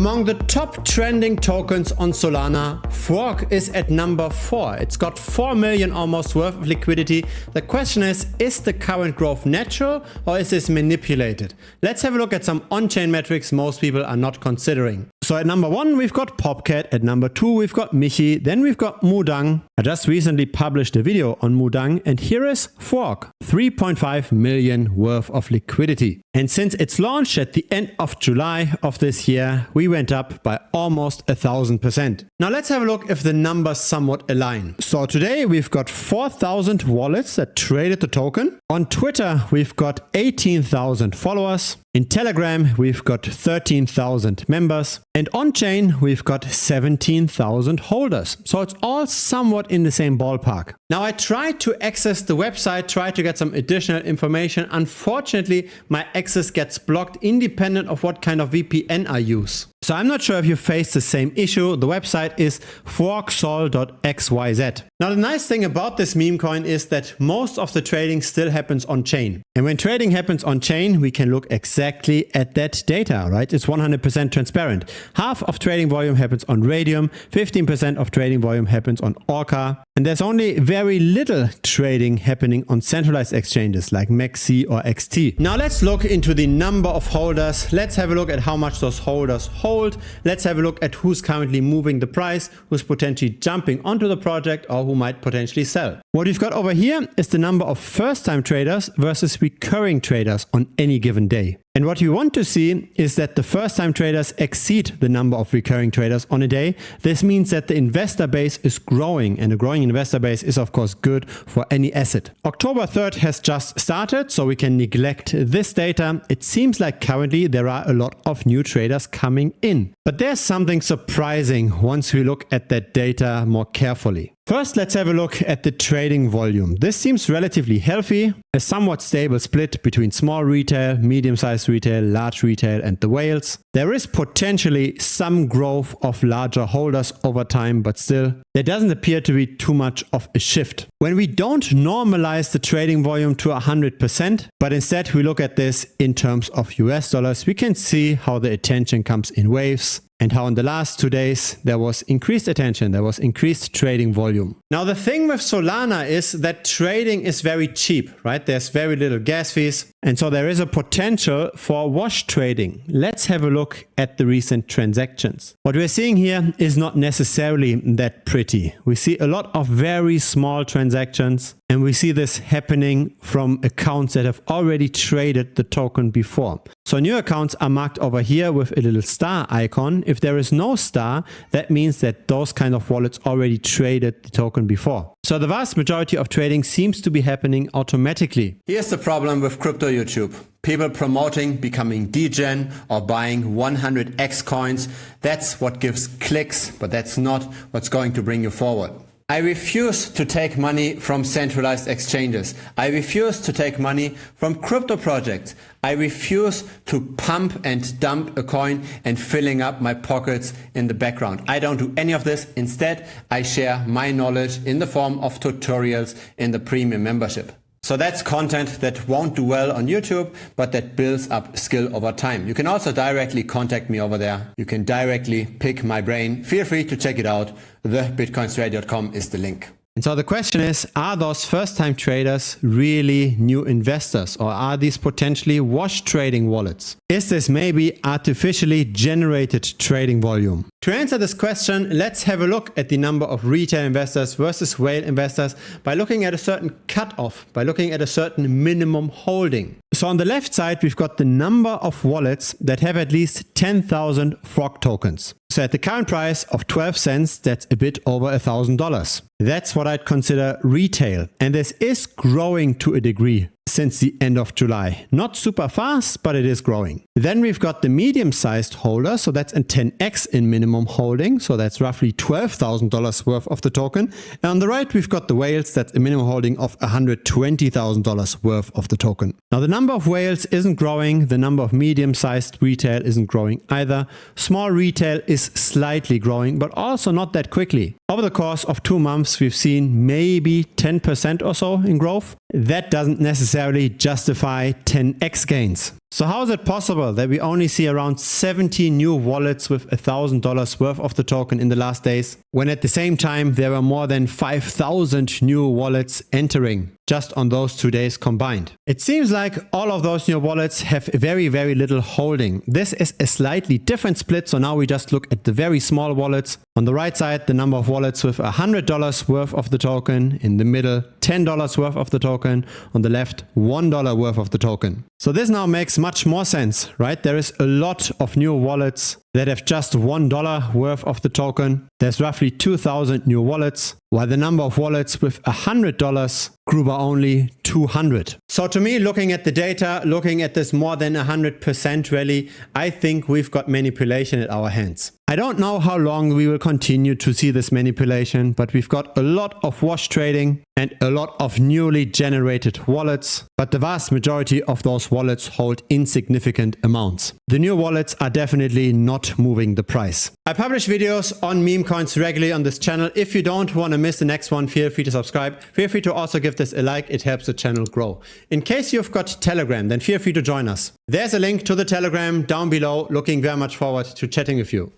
Among the top trending tokens on Solana, Fwog is at number 4. It's got 4 million almost worth of liquidity. The question is the current growth natural or is this manipulated? Let's have a look at some on-chain metrics most people are not considering. So at number 1 we've got Popcat, at number 2 we've got Michi, then we've got Mudang. I just recently published a video on Mudang and here is Fwog, 3.5 million worth of liquidity. And since its launch at the end of July of this year, we went up by almost 1000%. Now let's have a look if the numbers somewhat align. So today we've got 4,000 wallets that traded the token. On Twitter we've got 18,000 followers. In Telegram we've got 13,000 members. And on-chain we've got 17,000 holders. So it's all somewhat in the same ballpark. Now I tried to access the website, tried to get some additional information. Unfortunately, my access gets blocked independent of what kind of VPN I use. So I'm not sure if you face the same issue. The website is fwogsol.xyz. Now the nice thing about this meme coin is that most of the trading still happens on chain. And when trading happens on chain, we can look exactly at that data, right? It's 100% transparent. Half of trading volume happens on Radium, 15% of trading volume happens on Orca, and there's only very little trading happening on centralized exchanges like MEXC or XT. Now let's look into the number of holders. Let's have a look at how much those holders hold. Let's have a look at who's currently moving the price, who's potentially jumping onto the project or who might potentially sell. What we've got over here is the number of first-time traders versus recurring traders on any given day. And what you want to see is that the first-time traders exceed the number of recurring traders on a day. This means that the investor base is growing, and a growing investor base is of course good for any asset. October 3rd has just started, so we can neglect this data. It seems like currently there are a lot of new traders coming in. But there's something surprising once we look at that data more carefully. First, let's have a look at the trading volume. This seems relatively healthy, a somewhat stable split between small retail, medium-sized retail, large retail and the whales. There is potentially some growth of larger holders over time, but still, there doesn't appear to be too much of a shift. When we don't normalize the trading volume to 100%, but instead we look at this in terms of US dollars, we can see how the attention comes in waves. And how in the last 2 days there was increased attention, there was increased trading volume. Now the thing with Solana is that trading is very cheap, right? There's very little gas fees. And so there is a potential for wash trading. Let's have a look at the recent transactions. What we're seeing here is not necessarily that pretty. We see a lot of very small transactions. And we see this happening from accounts that have already traded the token before. So new accounts are marked over here with a little star icon. If there is no star, that means that those kind of wallets already traded the token before. So the vast majority of trading seems to be happening automatically. Here's the problem with crypto YouTube. People promoting becoming degen or buying 100x coins. That's what gives clicks, but that's not what's going to bring you forward. I refuse to take money from centralized exchanges. I refuse to take money from crypto projects. I refuse to pump and dump a coin and filling up my pockets in the background. I don't do any of this. Instead, I share my knowledge in the form of tutorials in the premium membership. So that's content that won't do well on YouTube, but that builds up skill over time. You can also directly contact me over there. You can directly pick my brain. Feel free to check it out. thebitcoinstrategy.com is the link. And so the question is, are those first-time traders really new investors, or are these potentially wash trading wallets? Is this maybe artificially generated trading volume? To answer this question, let's have a look at the number of retail investors versus whale investors by looking at a certain cutoff, by looking at a certain minimum holding. So on the left side, we've got the number of wallets that have at least 10,000 Fwog tokens. So at the current price of 12 cents, that's a bit over $1,000. That's what I'd consider retail. And this is growing to a degree since the end of July. Not super fast, but it is growing. Then we've got the medium-sized holder, so that's a 10x in minimum holding, so that's roughly $12,000 worth of the token. And on the right, we've got the whales, that's a minimum holding of $120,000 worth of the token. Now the number of whales isn't growing, the number of medium-sized retail isn't growing either. Small retail is slightly growing, but also not that quickly. Over the course of 2 months, we've seen maybe 10% or so in growth. That doesn't necessarily justify 10x gains. So how is it possible that we only see around 70 new wallets with $1,000 worth of the token in the last days, when at the same time there were more than 5,000 new wallets entering just on those 2 days combined? It seems like all of those new wallets have very, very little holding. This is a slightly different split, so now we just look at the very small wallets. On the right side, the number of wallets with $100 worth of the token. In the middle, $10 worth of the token. On the left, $1 worth of the token. So this now makes much more sense, right? There is a lot of new wallets that have just $1 worth of the token. There's roughly 2,000 new wallets, while the number of wallets with $100 grew by only 200. So to me, looking at the data, looking at this more than 100% rally, I think we've got manipulation at our hands. I don't know how long we will continue to see this manipulation, but we've got a lot of wash trading and a lot of newly generated wallets, but the vast majority of those wallets hold insignificant amounts. The new wallets are definitely not moving the price. I publish videos on meme coins regularly on this channel. If you don't want to miss the next one, feel free to subscribe. Feel free to also give this a like, it helps the channel grow. In case you've got Telegram, then feel free to join us. There's a link to the Telegram down below. Looking very much forward to chatting with you.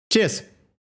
Cheers!